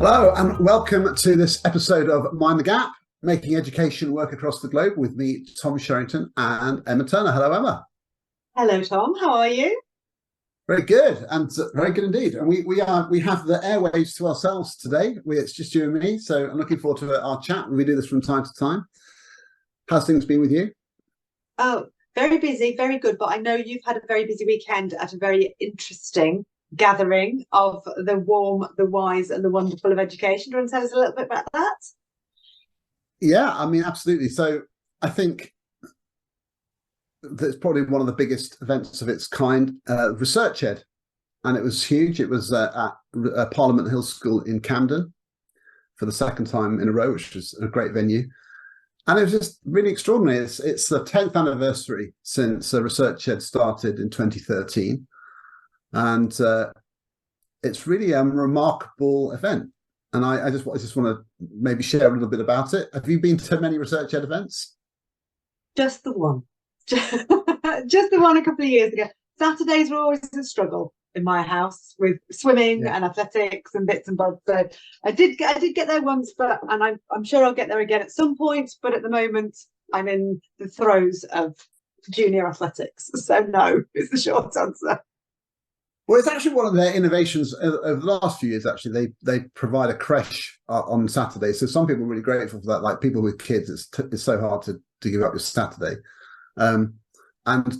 Hello and welcome to this episode of Mind the Gap, making education work across the globe with me, Tom Sherrington and Emma Turner. Hello, Emma. Hello, Tom. How are you? Very good, and very good indeed. And we have the airwaves to ourselves today. It's just you and me, so I'm looking forward to our chat. We do this from time to time. How's things been with you? Oh, very busy, very good. But I know you've had a very busy weekend at a very interesting gathering of the warm, the wise, and the wonderful of education. Do you want to tell us a little bit about that? Yeah, I mean, absolutely. So I think that's probably one of the biggest events of its kind, Research Ed. And it was huge. It was at Parliament Hill School in Camden for the second time in a row, which was a great venue. And it was just really extraordinary. It's the 10th anniversary since Research Ed started in 2013. And it's really a remarkable event. And I just want to maybe share a little bit about it. Have you been to many Research Ed events? Just the one. Just the one a couple of years ago. Saturdays were always a struggle in my house with swimming and athletics and bits and bobs. So I did get there once, but I'm sure I'll get there again at some point. But at the moment, I'm in the throes of junior athletics. So no, is the short answer. Well, it's actually one of their innovations over the last few years. Actually, they provide a creche on Saturday, so some people are really grateful for that. Like people with kids, it's so hard to give up your Saturday. And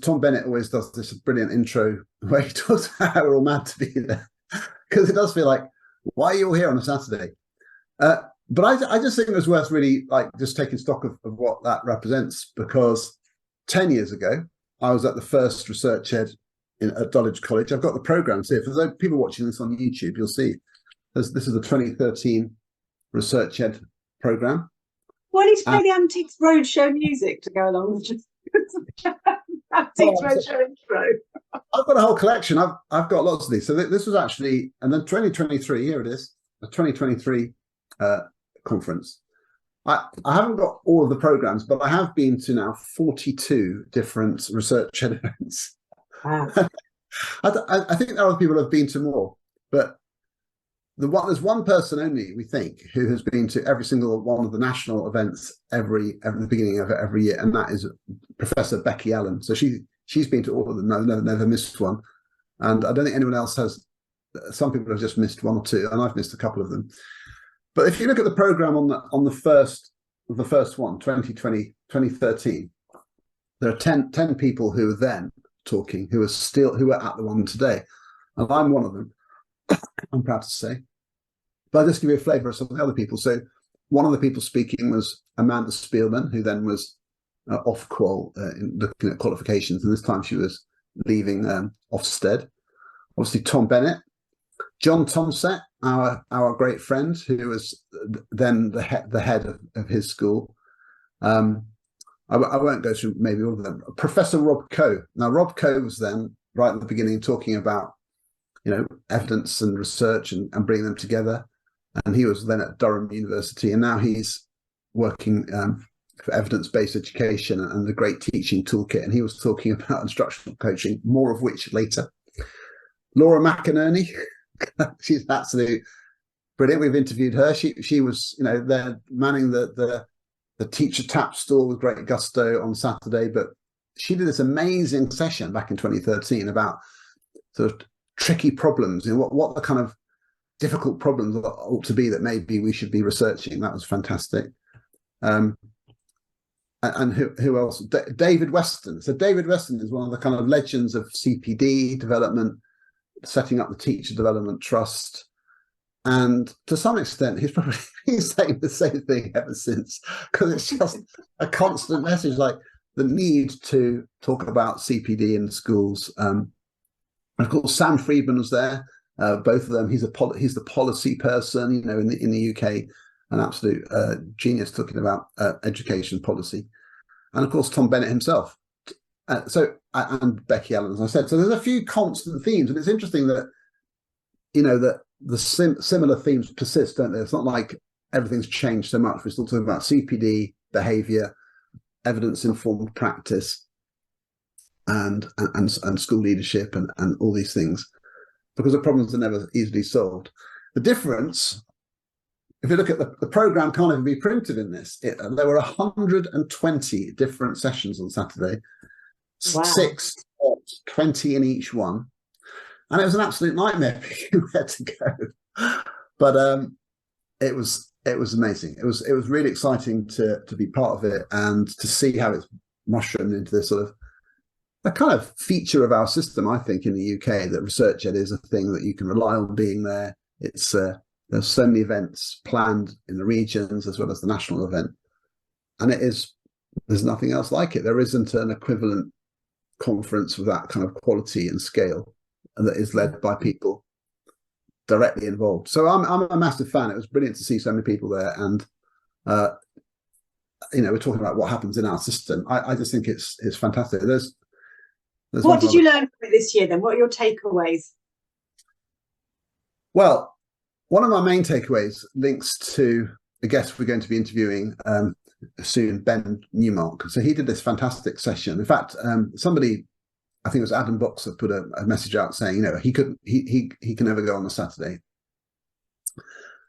Tom Bennett always does this brilliant intro where he talks about how we're all mad to be there, because it does feel like, why are you all here on a Saturday? But I just think it was worth really like just taking stock of what that represents, because 10 years ago, I was at the first Research Ed at Dulwich College. I've got the programmes here. For those people watching this on YouTube, you'll see this is the 2013 Research Ed programme. Why don't you play the Antiques Roadshow music to go along with just Antiques Roadshow intro? I've got a whole collection. I've got lots of these. So this was actually, and then 2023, here it is, the 2023 conference. I haven't got all of the programmes, but I have been to now 42 different Research Ed events. Wow. I think there are other people who have been to more, but there's one person only, we think, who has been to every single one of the national events every the beginning of every year, and that is Professor Becky Allen. So she's been to all of them, never missed one, and I don't think anyone else has. Some people have just missed one or two, and I've missed a couple of them. But if you look at the program on the first one, 2013, there are 10 people who were then talking, who are at the one today, and I'm one of them. I'm proud to say. But I'll just give you a flavour of some of the other people. So one of the people speaking was Amanda Spielman, who then was off-qual in looking at qualifications, and this time she was leaving Ofsted. Obviously, Tom Bennett, John Tomset, our great friend, who was then the head of his school. I won't go through maybe all of them. Professor Rob Coe. Now, Rob Coe was then right at the beginning talking about, evidence and research and bringing them together. And he was then at Durham University, and now he's working for evidence-based education and the great teaching toolkit. And he was talking about instructional coaching, more of which later. Laura McInerney, she's absolutely brilliant. We've interviewed her. She was, there manning the teacher tap stall with great gusto on Saturday, but she did this amazing session back in 2013 about sort of tricky problems, what the kind of difficult problems ought to be that maybe we should be researching. That was fantastic. And who else? David Weston. So David Weston is one of the kind of legends of CPD development, setting up the Teacher Development Trust. And to some extent, he's probably been saying the same thing ever since, because it's just a constant message, like the need to talk about CPD in schools. And of course, Sam Friedman was there. Both of them. He's the policy person, in the UK, an absolute genius talking about education policy. And of course, Tom Bennett himself. And Becky Allen, as I said. So there's a few constant themes, and it's interesting that that the similar themes persist, don't they? It's not like everything's changed so much. We're still talking about CPD, behaviour, evidence-informed practice, and school leadership and all these things, because the problems are never easily solved. The difference if you look at the program, can't even be printed in this. There were 120 different sessions on Saturday, Wow. 6, 20 in each one, and it was an absolute nightmare picking where to go. But it was amazing. It was really exciting to be part of it and to see how it's mushroomed into this sort of a kind of feature of our system. I think in the UK that research ed is a thing that you can rely on being there. It's there's so many events planned in the regions as well as the national event, and there's nothing else like it. There isn't an equivalent conference with that kind of quality and scale, and that is led by people directly involved. So I'm a massive fan. It was brilliant to see so many people there, and we're talking about what happens in our system. I just think it's fantastic. There's what did you learn from it this year then? What are your takeaways? Well, one of my main takeaways links to the guest we're going to be interviewing soon, Ben Newmark. So he did this fantastic session. In fact, somebody, I think it was Adam Boxer, put a message out saying, he can never go on a Saturday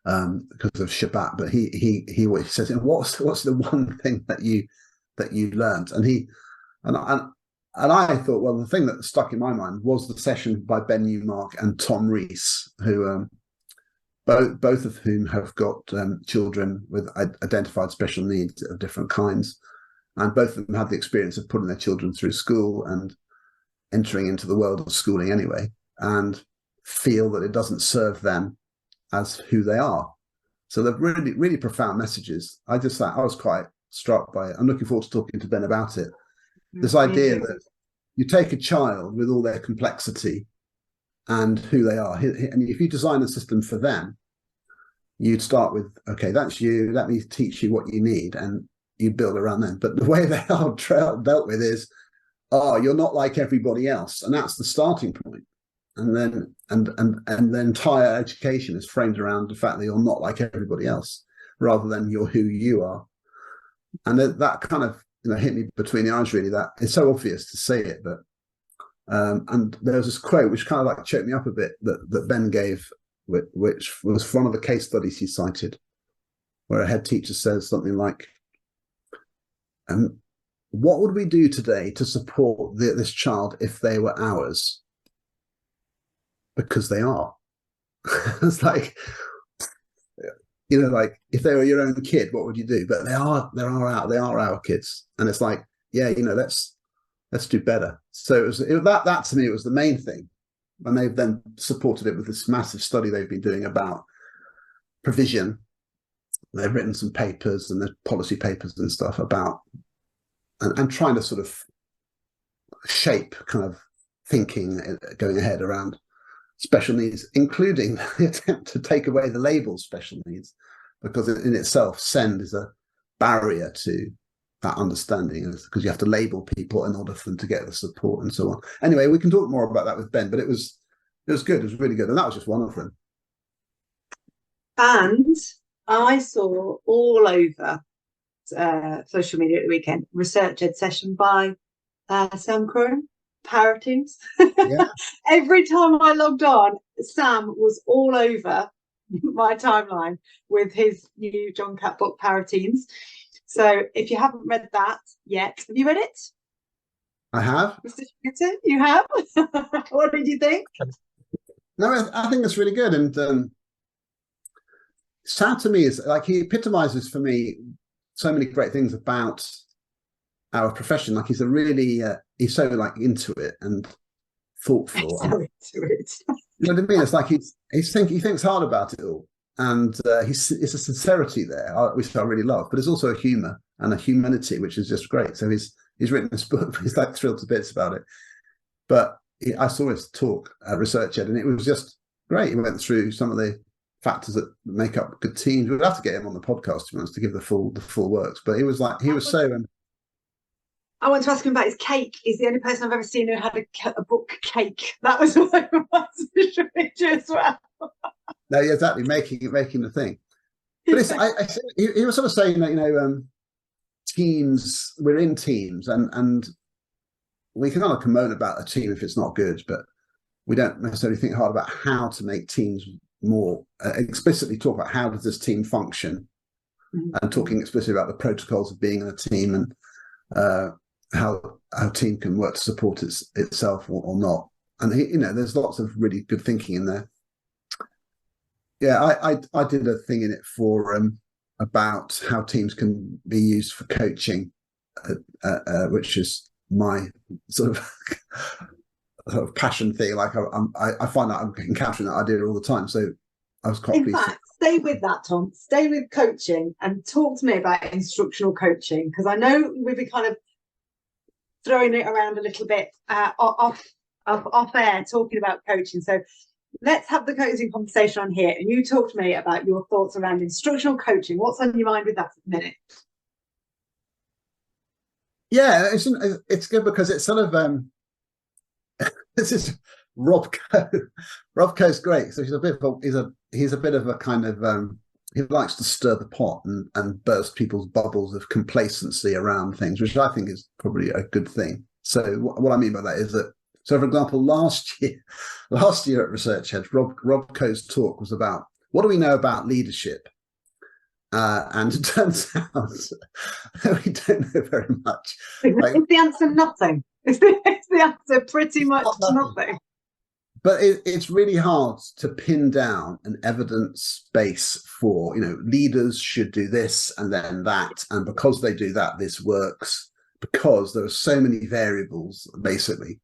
because of Shabbat. But he says, what's the one thing that you learned? And I thought, well, the thing that stuck in my mind was the session by Ben Newmark and Tom Rees, who both of whom have got children with identified special needs of different kinds, and both of them had the experience of putting their children through school and entering into the world of schooling anyway, and feel that it doesn't serve them as who they are. So they're really, really profound messages. I was quite struck by it. I'm looking forward to talking to Ben about it. This idea that you take a child with all their complexity and who they are, and if you design a system for them, you'd start with, okay, that's you, let me teach you what you need, and you build around them. But the way they are dealt with is, you're not like everybody else, and that's the starting point. And then the entire education is framed around the fact that you're not like everybody else, rather than you're who you are. And that kind of hit me between the eyes, really. That it's so obvious to say it, but and there was this quote which kind of like choked me up a bit that Ben gave, which was one of the case studies he cited, where a head teacher says something like, what would we do today to support this child if they were ours? Because they are. It's like, like if they were your own kid, what would you do? But they are our kids, and it's like, let's do better. So that to me was the main thing, and they've then supported it with this massive study they've been doing about provision. They've written some papers and there's policy papers and stuff about and trying to sort of shape kind of thinking going ahead around special needs, including the attempt to take away the label special needs, because it in itself SEND is a barrier to that understanding, because you have to label people in order for them to get the support and so on. Anyway, we can talk more about that with Ben, but it was good. It was really good, and that was just one of them. And I saw all over social media at the weekend research ed session by Sam Curran, Paratus. Yeah. Every time I logged on, Sam was all over my timeline with his new John Catt book, Paratus. So if you haven't read that yet, have you read it? I have. Mr. Sherrington, you have? What did you think? No, I think it's really good. And Sam to me is like, he epitomizes for me so many great things about our profession. Like he's a really, he's so like into it and thoughtful. So into it. You know what I mean? It's like he thinks hard about it all. And it's a sincerity there, which I really love, but it's also a humour and a humanity, which is just great. So he's written this book, he's like thrilled to bits about it. But I saw his talk at Research Ed, and it was just great. He went through some of the factors that make up good teams. We'd have to get him on the podcast, to be honest, to give the full works. But he was so. I want to ask him about his cake. He's the only person I've ever seen who had a book cake. That was one of my social media as well. No, yeah, exactly, making the thing. But he was sort of saying that teams, we're in teams, and we can kind of moan about a team if it's not good, but we don't necessarily think hard about how to make teams more explicitly talk about how does this team function, and talking explicitly about the protocols of being in a team, and how a team can work to support itself or not. And there's lots of really good thinking in there. Yeah, I did a thing in it for about how teams can be used for coaching, which is my sort of passion thing. Like I find that I'm encountering that idea all the time. So I was quite pleased. In fact, stay with that, Tom. Stay with coaching and talk to me about instructional coaching, because I know we've been kind of throwing it around a little bit off air, talking about coaching. So let's have the coaching conversation on here, and you talk to me about your thoughts around instructional coaching. What's on your mind with that at the minute? Yeah, it's good because it's sort of this is Rob Coe. Rob Coe's great. So he's a bit of a kind of he likes to stir the pot and burst people's bubbles of complacency around things, which I think is probably a good thing. So what I mean by that is that, so for example, last year at Research Edge, Rob Coe's talk was about what do we know about leadership, and it turns out we don't know very much. Like, is the answer nothing? Is the answer pretty much nothing? But it's really hard to pin down an evidence base for, leaders should do this and then that, and because they do that, this works, because there are so many variables, basically.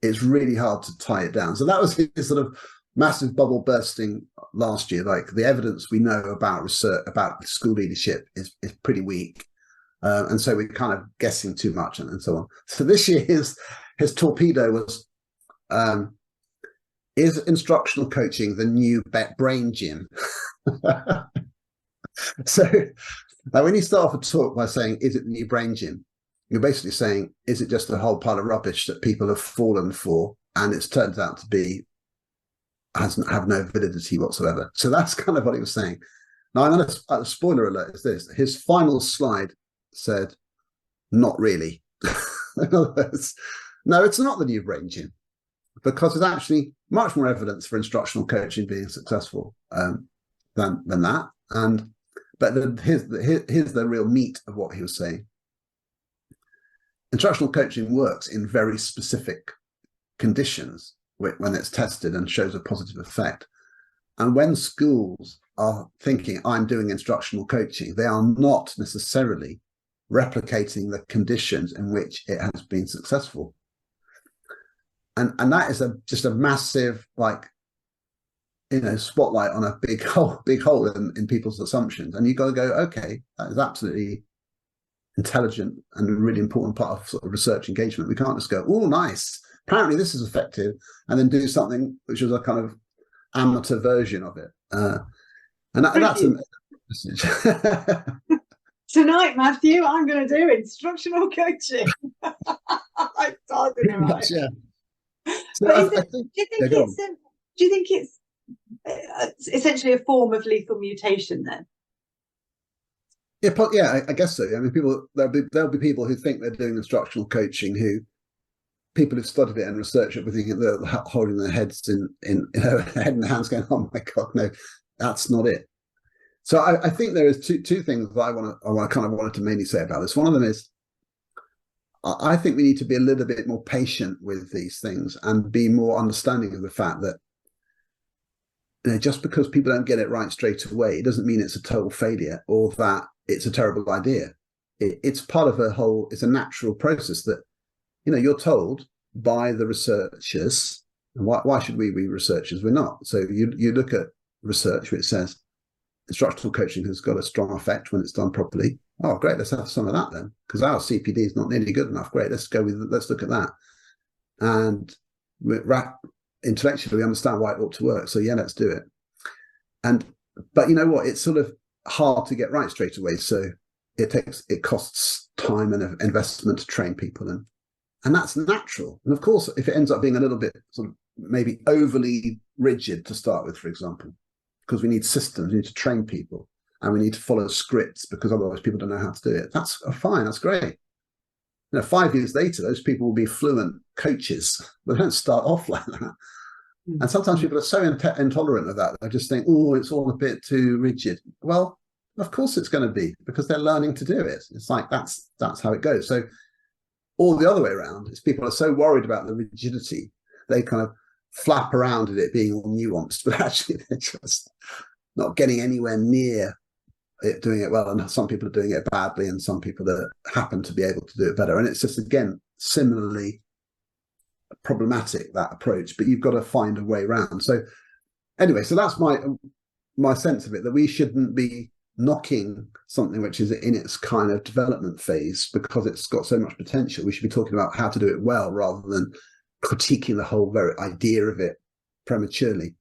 It's really hard to tie it down. So that was his sort of massive bubble bursting last year. Like, the evidence we know about research, about school leadership is pretty weak. And so we're kind of guessing too much and so on. So this year his torpedo was, is instructional coaching the new brain gym? So when you start off a talk by saying, is it the new brain gym? You're basically saying, is it just a whole pile of rubbish that people have fallen for, and it's turned out to be, have no validity whatsoever? So that's kind of what he was saying. Now, I'm going to, spoiler alert is this, his final slide said, not really. In other words, no, it's not the new brain gym, because there's actually much more evidence for instructional coaching being successful than that. But here's the real meat of what he was saying. Instructional coaching works in very specific conditions when it's tested and shows a positive effect. And when schools are thinking, I'm doing instructional coaching, they are not necessarily replicating the conditions in which it has been successful. And that is just a massive, spotlight on a big hole in people's assumptions. And you've got to go, okay, that is absolutely intelligent and a really important part of sort of research engagement. We can't just go, oh, nice, apparently this is effective, and then do something which is a kind of amateur version of it. That's a message. Tonight, Matthew, I'm going to do instructional coaching. I started it right. Yeah. So do you think it's essentially a form of lethal mutation then? Yeah, I guess so. I mean, there'll be people who think they're doing instructional coaching, who people who've studied it and researched it, they're holding their heads in head in the hands, going, "Oh my God, no, that's not it." So I think there is two things that I wanted to mainly say about this. One of them is, I think we need to be a little bit more patient with these things and be more understanding of the fact that, just because people don't get it right straight away, it doesn't mean it's a total failure or that it's a terrible idea. It's part of it's a natural process that, you're told by the researchers. And why should we be researchers? We're not. So you look at research which says instructional coaching has got a strong effect when it's done properly. Oh, great, let's have some of that then, because our CPD is not nearly good enough. Great, let's look at that. And intellectually, we understand why it ought to work. So yeah, let's do it. But you know what? It's sort of hard to get right straight away. So it costs time and investment to train people, and that's natural. And of course, if it ends up being a little bit sort of maybe overly rigid to start with, for example, because we need systems, we need to train people, and we need to follow scripts because otherwise people don't know how to do it. That's fine. That's great. 5 years later, those people will be fluent coaches. They don't start off like that. And sometimes people are so intolerant of that. They just think, oh, it's all a bit too rigid. Well, of course it's going to be, because they're learning to do it. It's like that's how it goes. So all the other way around is people are so worried about the rigidity, they kind of flap around at it being all nuanced, but actually they're just not getting anywhere near it, doing it well. And some people are doing it badly, and some people that happen to be able to do it better. And it's just, again, similarly problematic, that approach, but you've got to find a way around. So anyway, so that's my sense of it, that we shouldn't be knocking something which is in its kind of development phase because it's got so much potential. We should be talking about how to do it well rather than critiquing the whole very idea of it prematurely.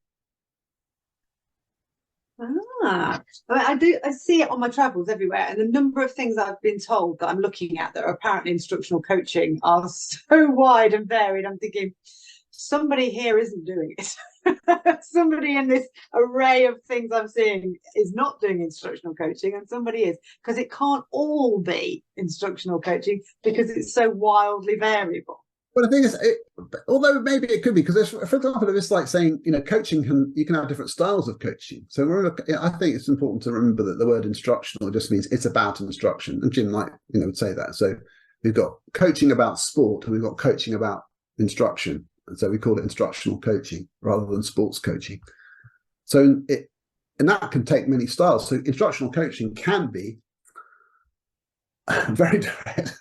I see it on my travels everywhere, and the number of things I've been told that I'm looking at that are apparently instructional coaching are so wide and varied. I'm thinking, somebody here isn't doing it. Somebody in this array of things I'm seeing is not doing instructional coaching, and somebody is, because it can't all be instructional coaching because it's so wildly variable. Well, the thing is, although maybe it could be, because for example, it's like saying, coaching you can have different styles of coaching. So remember, I think it's important to remember that the word instructional just means it's about instruction, and Jim would say that. So we've got coaching about sport, and we've got coaching about instruction, and so we call it instructional coaching rather than sports coaching. So and that can take many styles. So instructional coaching can be very direct.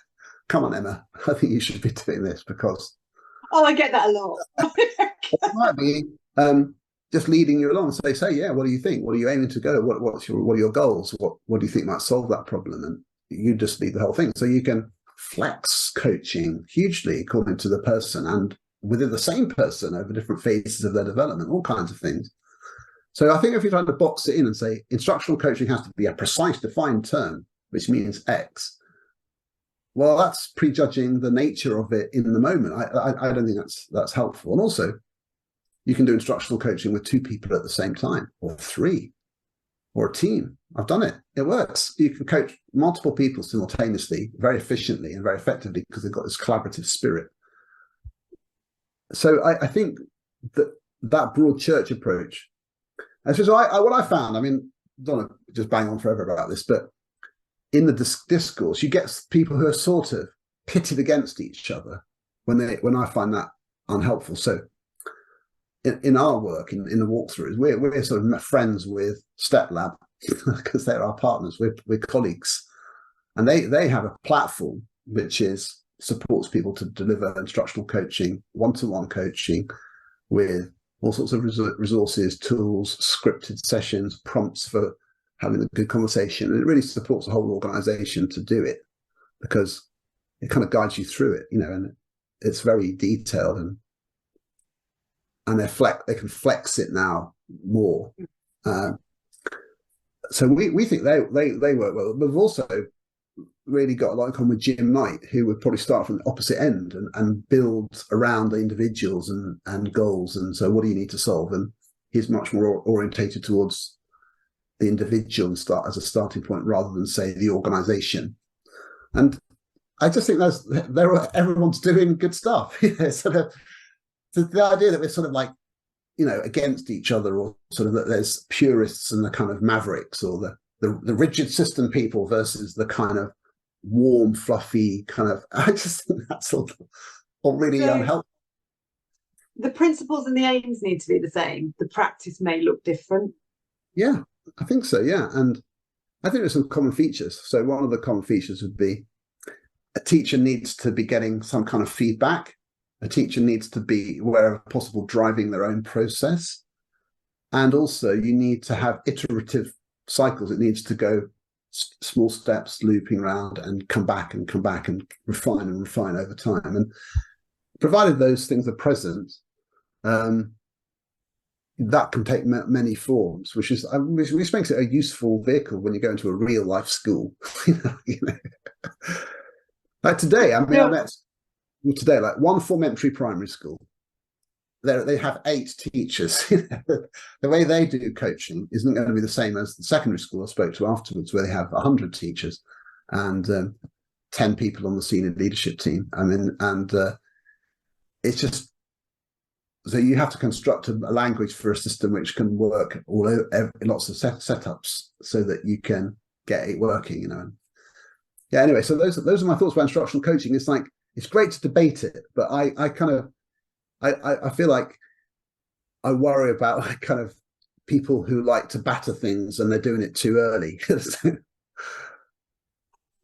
Come on, Emma, I think you should be doing this because... Oh, I get that a lot. It might be just leading you along. So they say, yeah, what do you think? What are you aiming to go? What are your goals? What do you think might solve that problem? And you just lead the whole thing. So you can flex coaching hugely according to the person and within the same person over different phases of their development, all kinds of things. So I think if you're trying to box it in and say instructional coaching has to be a precise defined term, which means X, well, that's prejudging the nature of it in the moment. I don't think that's helpful. And also, you can do instructional coaching with 2 people at the same time, or 3, or a team. I've done it. It works. You can coach multiple people simultaneously, very efficiently and very effectively, because they've got this collaborative spirit. So I think that broad church approach. And so what I found, I mean, I don't want to just bang on forever about this, but in the discourse, you get people who are sort of pitted against each other when I find that unhelpful. So in our work, in the walkthroughs, we're sort of friends with Step Lab because they're our partners. We're colleagues, and they have a platform which supports people to deliver instructional coaching, one-to-one coaching with all sorts of resources, tools, scripted sessions, prompts for having a good conversation. And it really supports the whole organization to do it because it kind of guides you through it, and it's very detailed and they can flex it now more. So we think they work well. But we've also really got a lot in common with Jim Knight, who would probably start from the opposite end and build around the individuals and goals. And so what do you need to solve? And he's much more orientated towards the individual and start as a starting point rather than, say, the organization. And I just think everyone's doing good stuff. Sort of the idea that we're sort of like, against each other, or sort of that there's purists and the kind of mavericks, or the rigid system people versus the kind of warm, fluffy kind of, I just think that's all really unhelpful. The principles and the aims need to be the same. The practice may look different. Yeah, I think so, yeah. And I think there's some common features. So one of the common features would be a teacher needs to be getting some kind of feedback. A teacher needs to be, wherever possible, driving their own process. And also you need to have iterative cycles. It needs to go small steps, looping around and come back and refine over time. And provided those things are present, that can take many forms, which makes it a useful vehicle when you go into a real life school. Like today, I met today, like one formentary primary school. They have 8 teachers. The way they do coaching isn't going to be the same as the secondary school I spoke to afterwards, where they have 100 teachers and 10 people on the senior leadership team. I mean, and it's just so you have to construct a language for a system which can work all over lots of setups so that you can get it working, you know. Yeah, anyway, so those are my thoughts about instructional coaching. It's like, it's great to debate it, but I feel like I worry about like kind of people who like to batter things and they're doing it too early. I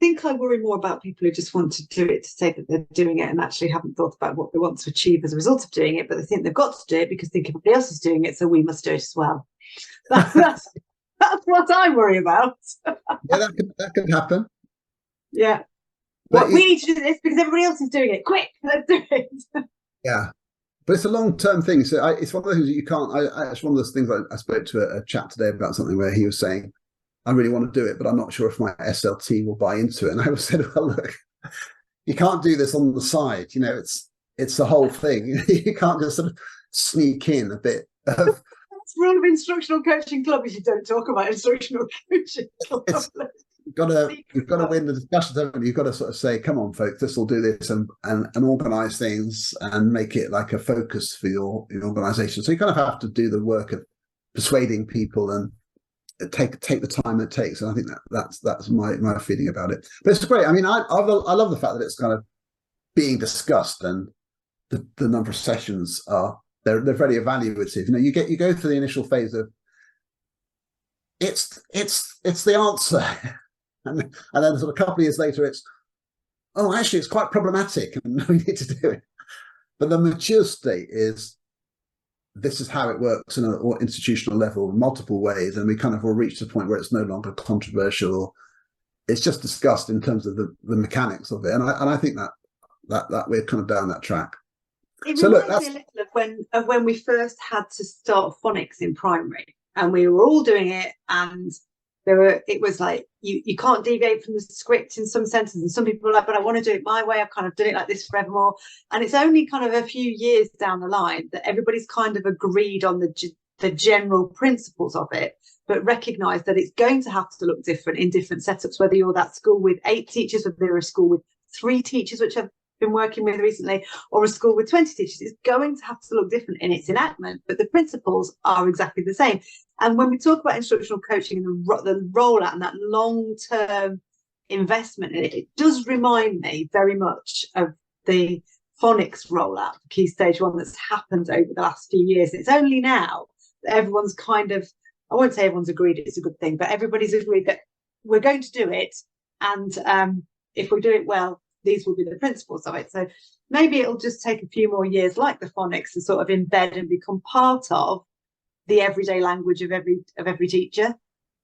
think I worry more about people who just want to do it to say that they're doing it and actually haven't thought about what they want to achieve as a result of doing it, but they think they've got to do it because they think everybody else is doing it, so we must do it as well. That's what I worry about. Yeah, that could happen. Yeah. But we need to do this because everybody else is doing it. Quick, let's do it. Yeah. But it's a long-term thing. So it's one of those things that you can't. It's one of those things I spoke to a chap today about something where he was saying, I really want to do it, but I'm not sure if my SLT will buy into it. And I said, well, look, you can't do this on the side. You know, it's the whole thing. You can't just sort of sneak in a bit of. That's rule of instructional coaching club is you don't talk about instructional coaching club. You've got to win the discussion, haven't you? You've got to sort of say, come on, folks, this will do this and organise things and make it like a focus for your organisation. So you kind of have to do the work of persuading people and take the time it takes. And I think that's my feeling about it. But it's great. I mean, I love the fact that it's kind of being discussed and the number of sessions they're very evaluative. You know, you go through the initial phase of it's the answer. And then sort of a couple of years later, it's, oh, actually, it's quite problematic and we need to do it. But the mature state is, this is how it works in an institutional level in multiple ways. And we kind of will reach the point where it's no longer controversial. It's just discussed in terms of the mechanics of it. And I think that we're kind of down that track. It reminds me a little of when we first had to start phonics in primary and we were all doing it, and it was like you can't deviate from the script in some senses, and some people were like, but I want to do it my way, I've kind of done it like this forevermore. And it's only kind of a few years down the line that everybody's kind of agreed on the general principles of it, but recognize that it's going to have to look different in different setups, whether you're that school with 8 teachers, whether you're a school with 3 teachers, which I've been working with recently, or a school with 20 teachers. It's going to have to look different in its enactment, but the principles are exactly the same. And when we talk about instructional coaching and the rollout and that long-term investment in it, it does remind me very much of the phonics rollout, Key Stage 1, that's happened over the last few years. It's only now that everyone's kind of, I won't say everyone's agreed it's a good thing, but everybody's agreed that we're going to do it. And if we do it well, these will be the principles of it. So maybe it'll just take a few more years, like the phonics, to sort of embed and become part of the everyday language of every teacher.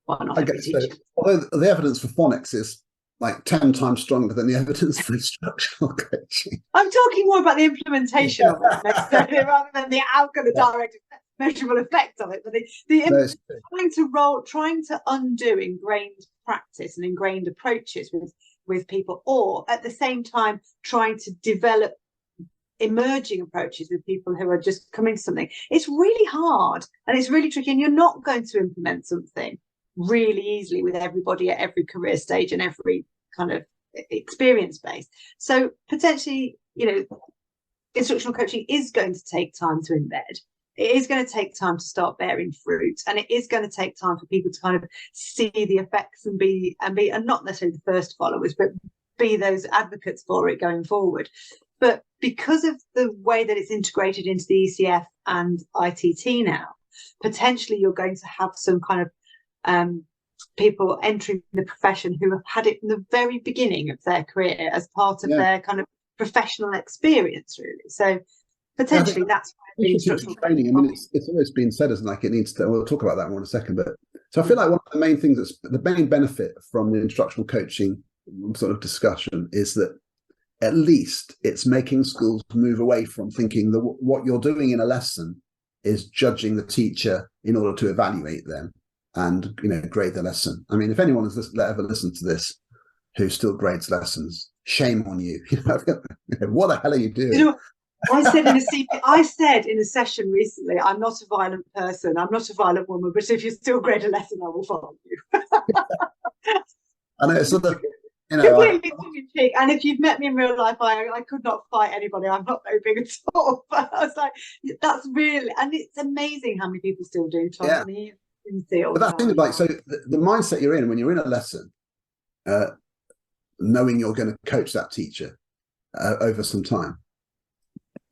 Well, not every teacher. So. Although the evidence for phonics is like 10 times stronger than the evidence for instructional coaching. I'm talking more about the implementation of it necessarily, rather than the outcome, the direct measurable effect of it. But trying to undo ingrained practice and ingrained approaches with people, or at the same time trying to develop emerging approaches with people who are just coming to something. It's really hard and it's really tricky, and you're not going to implement something really easily with everybody at every career stage and every kind of experience base. So potentially, instructional coaching is going to take time to embed. It is going to take time to start bearing fruit, and it is going to take time for people to kind of see the effects and be not necessarily the first followers, but be those advocates for it going forward. But because of the way that it's integrated into the ECF and ITT now, potentially you're going to have some kind of people entering the profession who have had it from the very beginning of their career as part of their kind of professional experience, really. So potentially that's why the instructional training. I mean, it's always been said as like it needs to. We'll talk about that more in a second. But so I feel like one of the main things the main benefit from the instructional coaching sort of discussion is that at least it's making schools move away from thinking that what you're doing in a lesson is judging the teacher in order to evaluate them and grade the lesson. I mean, if anyone has ever listened to this who still grades lessons, shame on you. What the hell are you doing? I said in a session recently, I'm not a violent person, I'm not a violent woman, but if you still grade a lesson, I will follow you. I know, it's sort of, You know, completely tongue in cheek. And if you've met me in real life, I could not fight anybody. I'm not very big at all. But I was like, that's really, and it's amazing how many people still do, Tom. yeah. And you can see it all But the that thing time. is like, so the mindset you're in when you're in a lesson, knowing you're going to coach that teacher over some time,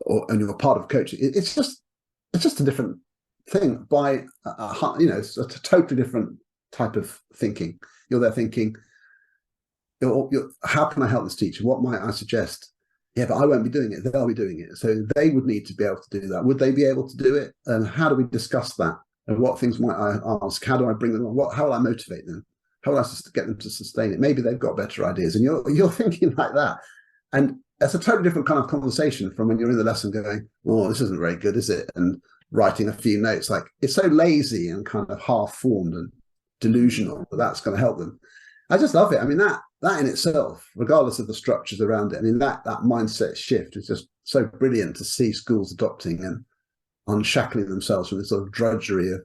and you're part of coaching, it's just a different thing. It's a totally different type of thinking. You're there thinking, how can I help this teacher? What might I suggest? Yeah, but I won't be doing it. They'll be doing it. So they would need to be able to do that. Would they be able to do it? And how do we discuss that? And what things might I ask? How do I bring them on? How will I motivate them? How will I get them to sustain it? Maybe they've got better ideas. And you're thinking like that. And that's a totally different kind of conversation from when you're in the lesson going, oh, this isn't very good, is it? And writing a few notes. Like, it's so lazy and kind of half-formed and delusional that that's going to help them. I just love it. I mean, that in itself, regardless of the structures around it, I mean, that mindset shift is just so brilliant to see schools adopting and unshackling themselves from this sort of drudgery of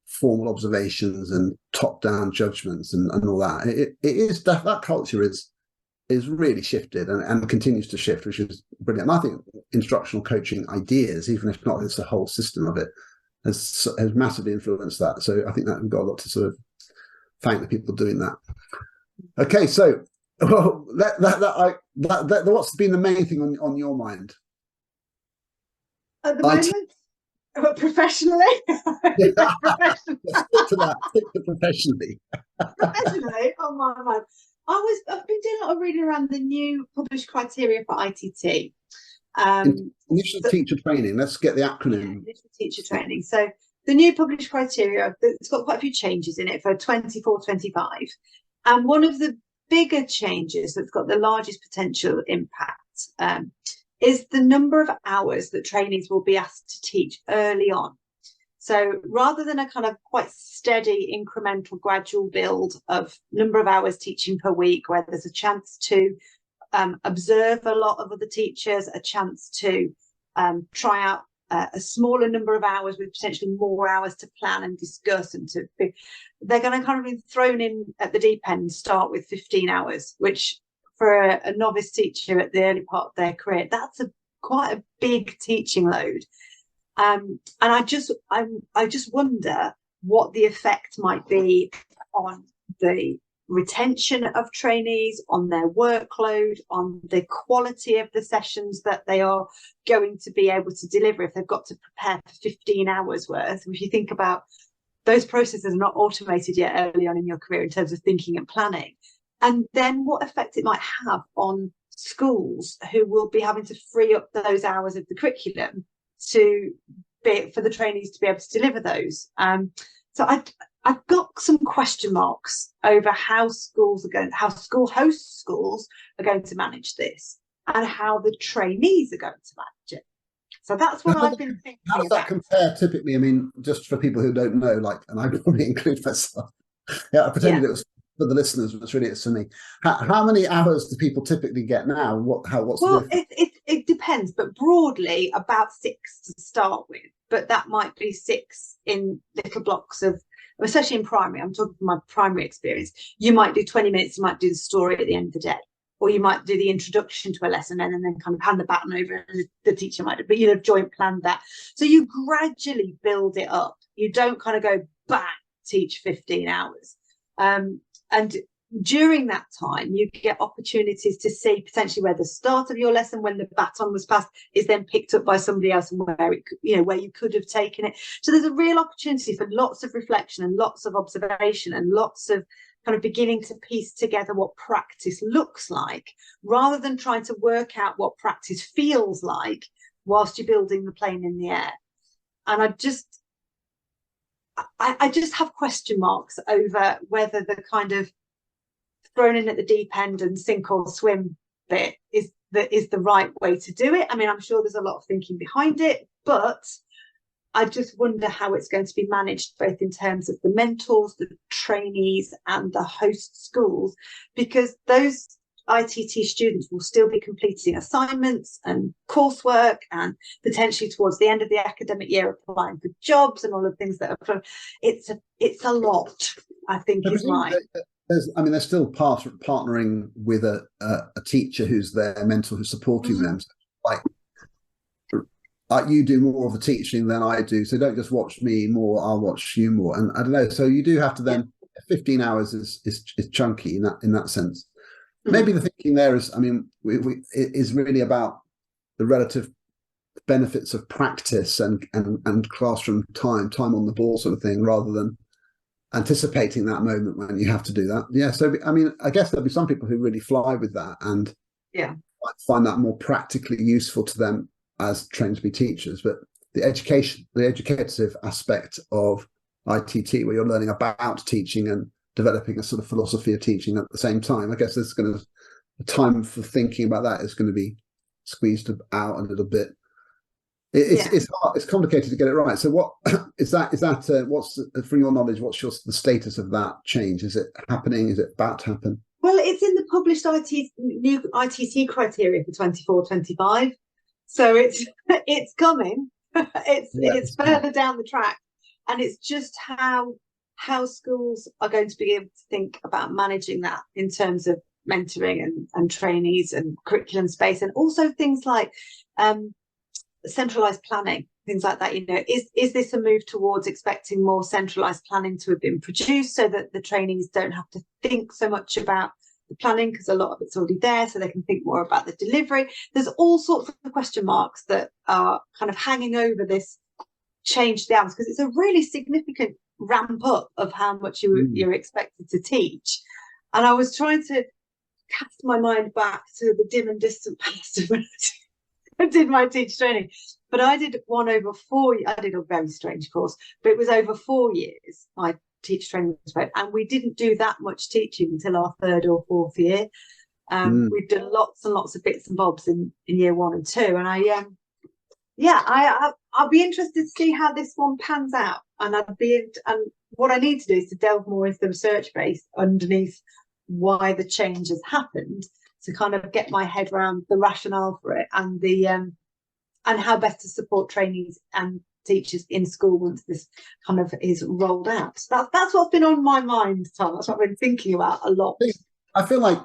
formal observations and top-down judgments and all that. It is that culture is really shifted and continues to shift, which is brilliant. And I think instructional coaching ideas, even if not it's the whole system of it, has massively influenced that. So I think that we've got a lot to sort of thank the people doing that. Okay, so well, what's been the main thing on your mind at the moment? Professionally? Professionally. Stick to that. Stick to professionally. Professionally, on my mind. I've been doing a lot of reading around the new published criteria for ITT. Initial teacher training. Let's get the acronym. Yeah, initial teacher training. So the new published criteria, it's got quite a few changes in it for 24-25. And one of the bigger changes that's got the largest potential impact is the number of hours that trainees will be asked to teach early on. So rather than a kind of quite steady, incremental, gradual build of number of hours teaching per week, where there's a chance to observe a lot of other teachers, a chance to try out a smaller number of hours with potentially more hours to plan and discuss, and they're going to kind of be thrown in at the deep end, start with 15 hours, which for a novice teacher at the early part of their career, that's quite a big teaching load. And I just wonder what the effect might be on the retention of trainees, on their workload, on the quality of the sessions that they are going to be able to deliver if they've got to prepare for 15 hours worth. If you think about those processes are not automated yet early on in your career in terms of thinking and planning, and then what effect it might have on schools who will be having to free up those hours of the curriculum for the trainees to be able to deliver those. So I've got some question marks over how school host schools are going to manage this, and how the trainees are going to manage it. So that's what I've been thinking about. How does that compare typically? I mean, just for people who don't know, like, and I probably include myself. Yeah, I pretended it was for the listeners, but really it's for me. How many hours do people typically get now? What's the difference? It depends, but broadly about 6 to start with. But that might be 6 in little blocks of, especially in primary. I'm talking from my primary experience. You might do 20 minutes, you might do the story at the end of the day, or you might do the introduction to a lesson and then kind of hand the baton over, and the teacher might, but you'd have joint planned that. So you gradually build it up. You don't kind of go bang, teach 15 hours. And during that time, you get opportunities to see potentially where the start of your lesson, when the baton was passed, is then picked up by somebody else, and where you could have taken it. So there's a real opportunity for lots of reflection and lots of observation and lots of kind of beginning to piece together what practice looks like, rather than trying to work out what practice feels like whilst you're building the plane in the air. And I just have question marks over whether the kind of thrown in at the deep end and sink or swim bit is the right way to do it. I mean, I'm sure there's a lot of thinking behind it, but I just wonder how it's going to be managed, both in terms of the mentors, the trainees, and the host schools, because those ITT students will still be completing assignments and coursework, and potentially towards the end of the academic year applying for jobs and all of the things that are. It's a lot, I think, is right. they're still partnering with a teacher who's their mentor, who's supporting them. So, like you do more of the teaching than I do, so don't just watch me more, I'll watch you more. And I don't know, so you do have to then 15 hours is chunky in that sense. Maybe the thinking there is, I mean, it is really about the relative benefits of practice and classroom time on the ball sort of thing, rather than anticipating that moment when you have to do that. Yeah, so I mean, I guess there'll be some people who really fly with that and find that more practically useful to them as trained to be teachers. But the educative aspect of ITT, where you're learning about teaching and developing a sort of philosophy of teaching at the same time, I guess there's going to the time for thinking about that is going to be squeezed out a little bit. It's hard, it's complicated to get it right. So what is that what's, from your knowledge, what's the status of that change? Is it happening? Is it about to happen? Well, it's in the published new ITT criteria for 24-25. So it's coming. It's further down the track, and it's just how schools are going to be able to think about managing that in terms of mentoring and trainees and curriculum space, and also things like centralized planning, things like that. You know, is this a move towards expecting more centralized planning to have been produced so that the trainees don't have to think so much about the planning, because a lot of it's already there, so they can think more about the delivery. There's all sorts of question marks that are kind of hanging over this change to the hours, because it's a really significant ramp up of how much you're expected to teach. And I was trying to cast my mind back to the dim and distant past when I did my teacher training. But I did one over 4 years. I did a very strange course, but it was over 4 years. My teacher training was great, and we didn't do that much teaching until our 3rd or 4th year. We've done lots and lots of bits and bobs in year 1 and 2, and I'll be interested to see how this one pans out. And what I need to do is to delve more into the research base underneath why the change has happened, to kind of get my head around the rationale for it, and the and how best to support trainees and teachers in school once this kind of is rolled out. So that's what's been on my mind, Tom. That's what I've been thinking about a lot. I feel like,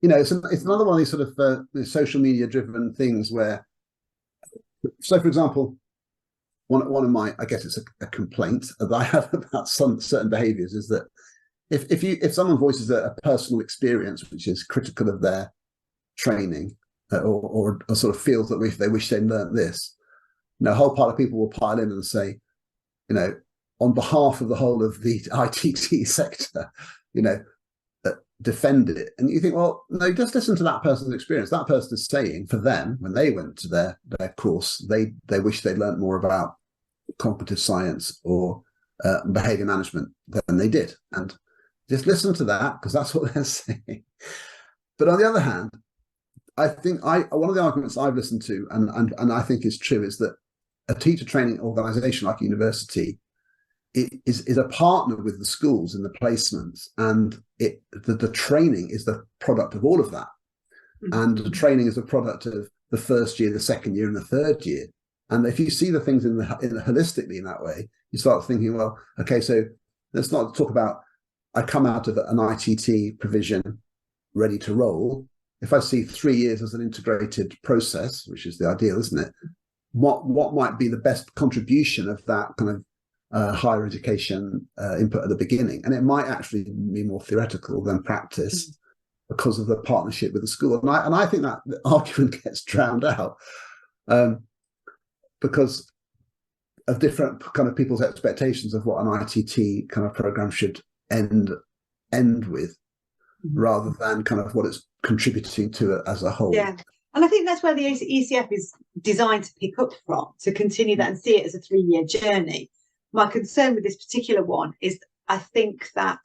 you know, it's another one of these sort of social media driven things where, so for example, one of my, I guess it's a complaint that I have about some certain behaviours is that if someone voices a personal experience which is critical of their training, or sort of feels that they wish they'd learnt this, you know, a whole pile of people will pile in and say, you know, on behalf of the whole of the ITT sector, you know, defend it. And you think, well, no, just listen to that person's experience. That person is saying, for them, when they went to their course, they wish they'd learnt more about cognitive science or behaviour management than they did. And just listen to that, because that's what they're saying. But on the other hand, I think one of the arguments I've listened to, and I think is true, is that a teacher training organisation like a university is a partner with the schools in the placements, and the training is the product of all of that. And the training is a product of the first year, the second year, and the third year. And if you see the things in holistically in that way, you start thinking, well, okay, so let's not talk about, I come out of an ITT provision ready to roll. If I see 3 years as an integrated process, which is the ideal, isn't it? What might be the best contribution of that kind of higher education input at the beginning? And it might actually be more theoretical than practice because of the partnership with the school. And I think that the argument gets drowned out because of different kind of people's expectations of what an ITT kind of program should end with, rather than kind of what it's contributing to it as a whole. Yeah. And I think that's where the ECF is designed to pick up from, to continue that and see it as a 3-year journey. My concern with this particular one is I think that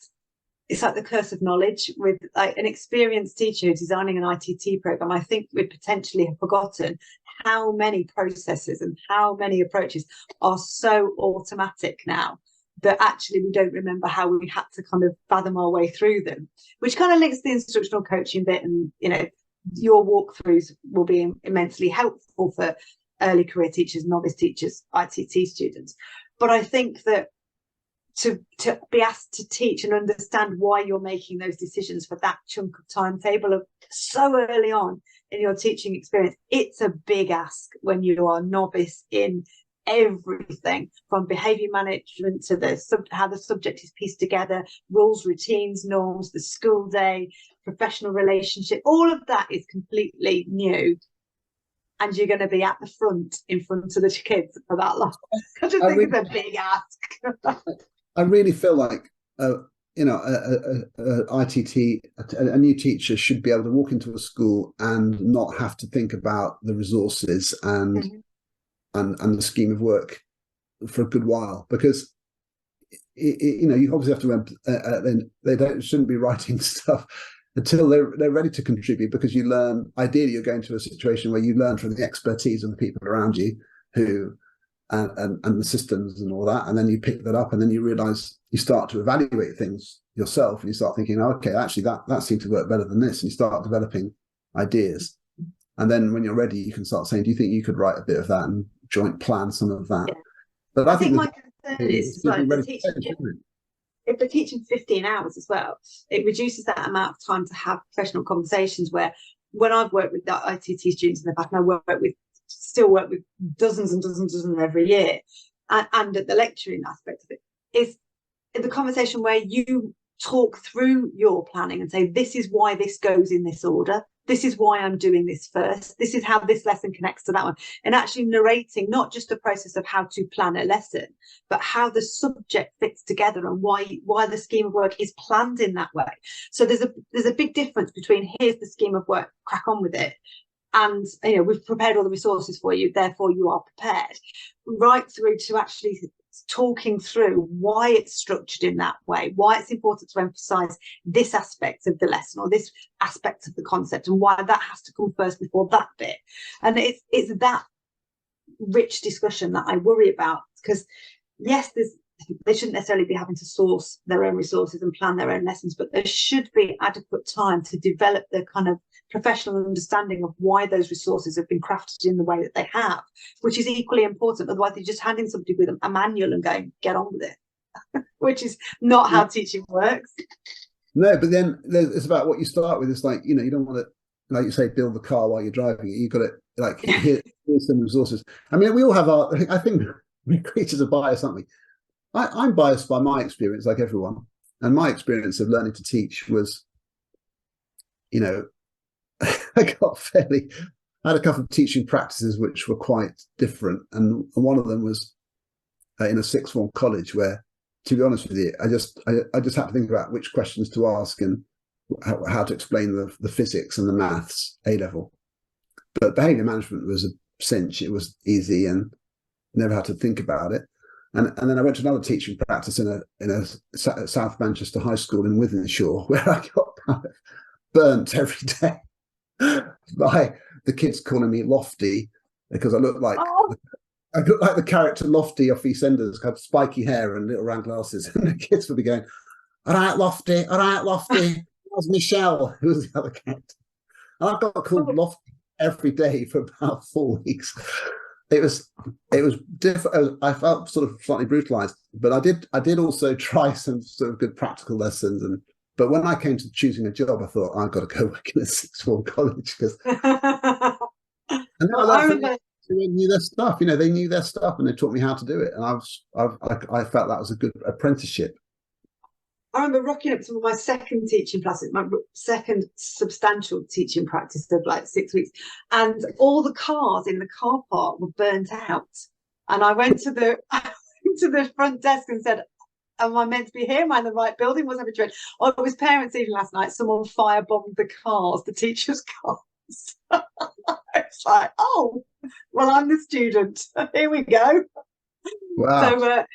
it's like the curse of knowledge. With like an experienced teacher designing an ITT program, I think we'd potentially have forgotten how many processes and how many approaches are so automatic now that actually we don't remember how we had to kind of fathom our way through them, which kind of links to the instructional coaching bit. And, you know, your walkthroughs will be immensely helpful for early career teachers, novice teachers, ITT students. But I think that to be asked to teach and understand why you're making those decisions for that chunk of timetable of so early on in your teaching experience. It's a big ask when you are novice in everything from behavior management to how the subject is pieced together, rules, routines, norms, the school day, professional relationship. All of that is completely new, and you're going to be at the front in front of the kids for that long. I just think it's a big ask. I really feel like ITT, a new teacher should be able to walk into a school and not have to think about the resources and the scheme of work for a good while, because you obviously have to they shouldn't be writing stuff until they're ready to contribute, because you learn, ideally you're going to a situation where you learn from the expertise of the people around you who and the systems and all that, and then you pick that up, and then you realize, you start to evaluate things yourself, and you start thinking, oh, okay, actually that seemed to work better than this, and you start developing ideas. And then when you're ready, you can start saying, do you think you could write a bit of that and joint plan some of that? Yeah. But I think my concern is if they're teaching 15 hours as well, it reduces that amount of time to have professional conversations, where when I've worked with the ITT students in the past, and I still work with dozens and dozens and dozens every year, and at the lecturing aspect of it, is the conversation where you talk through your planning and say, this is why this goes in this order. This is why I'm doing this first. This is how this lesson connects to that one. And actually narrating not just the process of how to plan a lesson, but how the subject fits together and why the scheme of work is planned in that way. So there's a big difference between, here's the scheme of work, crack on with it, and we've prepared all the resources for you, therefore you are prepared, right through to actually talking through why it's structured in that way, why it's important to emphasize this aspect of the lesson or this aspect of the concept, and why that has to come first before that bit. And it's that rich discussion that I worry about, because yes, they shouldn't necessarily be having to source their own resources and plan their own lessons, but there should be adequate time to develop the kind of professional understanding of why those resources have been crafted in the way that they have, which is equally important. Otherwise, they're just handing somebody with a manual and going, get on with it, which is not how teaching works. No, but then it's about what you start with. It's like, you don't want to, like you say, build the car while you're driving it. You've got to, like, here's some resources. I mean, we all have I think we're creatures of bias, aren't we? I'm biased by my experience, like everyone. And my experience of learning to teach was, I had a couple of teaching practices which were quite different. And one of them was in a sixth form college, where, to be honest with you, I just had to think about which questions to ask and how to explain the physics and the maths A level. But behavior management was a cinch. It was easy and never had to think about it. And then I went to another teaching practice in a South Manchester high school in Wythenshawe, where I got kind of burnt every day by the kids calling me Lofty, because I looked like the character Lofty off EastEnders, had spiky hair and little round glasses, and the kids would be going, "All right, Lofty, all right, Lofty." That was Michelle, who was the other character, and I got called Lofty every day for about 4 weeks. It was different. I felt sort of slightly brutalized, but I did also try some sort of good practical lessons. But when I came to choosing a job, I thought, I've got to go work in a sixth form college, because I remember they knew their stuff. They knew their stuff, and they taught me how to do it. And I felt that was a good apprenticeship. I remember rocking up to my second teaching classes, my second substantial teaching practice of like 6 weeks, and all the cars in the car park were burnt out. And I went to the front desk and said, am I meant to be here? Am I in the right building? Was I betrayed? Oh, it was parents' evening last night. Someone firebombed the cars, the teachers' cars. It's like, oh, well, I'm the student. Here we go. Wow. So,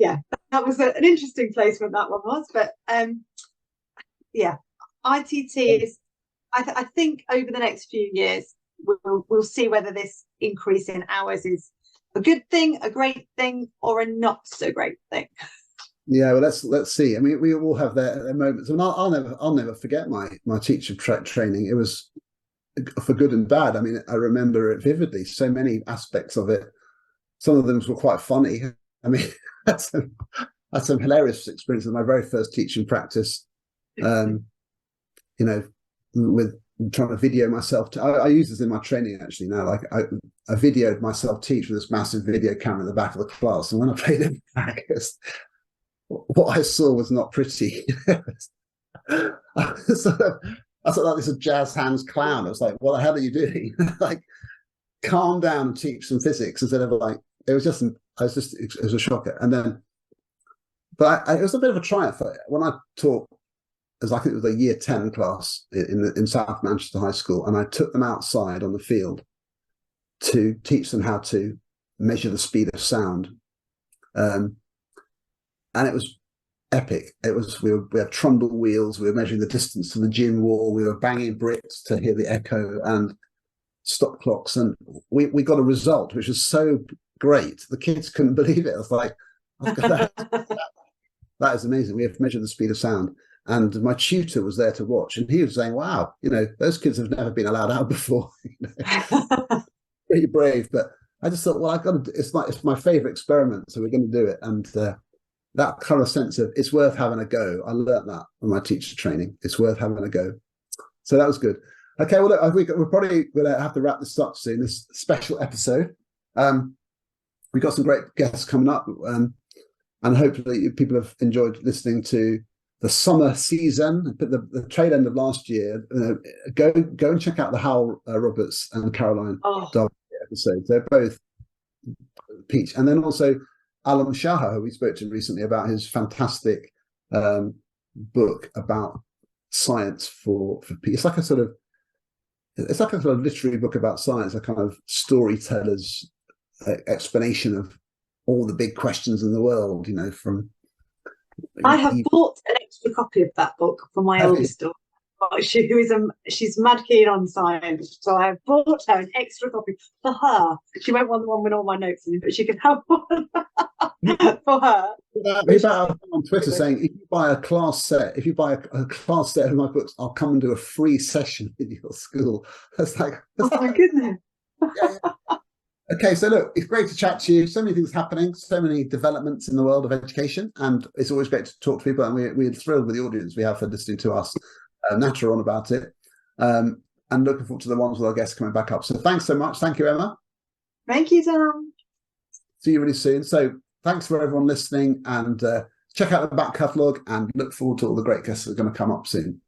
yeah, that was an interesting placement, that one was. But yeah, ITT is, I think over the next few years, we'll see whether this increase in hours is a good thing, a great thing, or a not so great thing. Yeah, well, let's see. I mean, we all have their moments. I mean, I'll never forget my teacher training. It was for good and bad. I mean, I remember it vividly. So many aspects of it. Some of them were quite funny. I mean, had some hilarious experiences in my very first teaching practice. With trying to video myself. I use this in my training actually now. Like I videoed myself teach with this massive video camera in the back of the class, and when I played it back, what I saw was not pretty. I was sort of like this jazz hands clown. I was like, what the hell are you doing? Like, calm down and teach some physics instead of like, it was a shocker. And then, but it was a bit of a triumph when I taught, as I think it was a year 10 class in South Manchester High School, and I took them outside on the field to teach them how to measure the speed of sound. And it was epic. We had trundle wheels, we were measuring the distance to the gym wall, we were banging bricks to hear the echo, and stop clocks, and we got a result which was so great. The kids couldn't believe it. I was like, that is amazing. We have measured the speed of sound. And my tutor was there to watch, and he was saying, wow, those kids have never been allowed out before. Pretty brave. But I just thought, well, it's my favorite experiment, so we're going to do it. And that kind of sense of it's worth having a go. I learned that from my teacher training. It's worth having a go. So that was good. Okay, well, look, we're probably going to have to wrap this up soon, this special episode. We've got some great guests coming up, and hopefully people have enjoyed listening to the summer season, but the trade end of last year. Go and check out the Hal Roberts and Caroline Darby episodes. They're both peach. And then also Alam Shah, who we spoke to recently about his fantastic book about science for peace. It's like a sort of literary book about science, a kind of storyteller's explanation of all the big questions in the world, from... I have bought an extra copy of that book for my eldest daughter. She's mad keen on science, so I have bought her an extra copy for her. She won't want the one with all my notes in it, but she can have one for her. About on Twitter saying, if you buy a class set of my books, I'll come and do a free session in your school. That's like, my goodness. Yeah. Okay, so look, it's great to chat to you. So many things happening, so many developments in the world of education, and it's always great to talk to people. And we're thrilled with the audience we have for listening to us natter on about it, and looking forward to the ones with our guests coming back up. So thanks so much. Thank you, Emma. Thank you, Tom. See you really soon. So thanks for everyone listening, and check out the back catalogue, and look forward to all the great guests that are going to come up soon.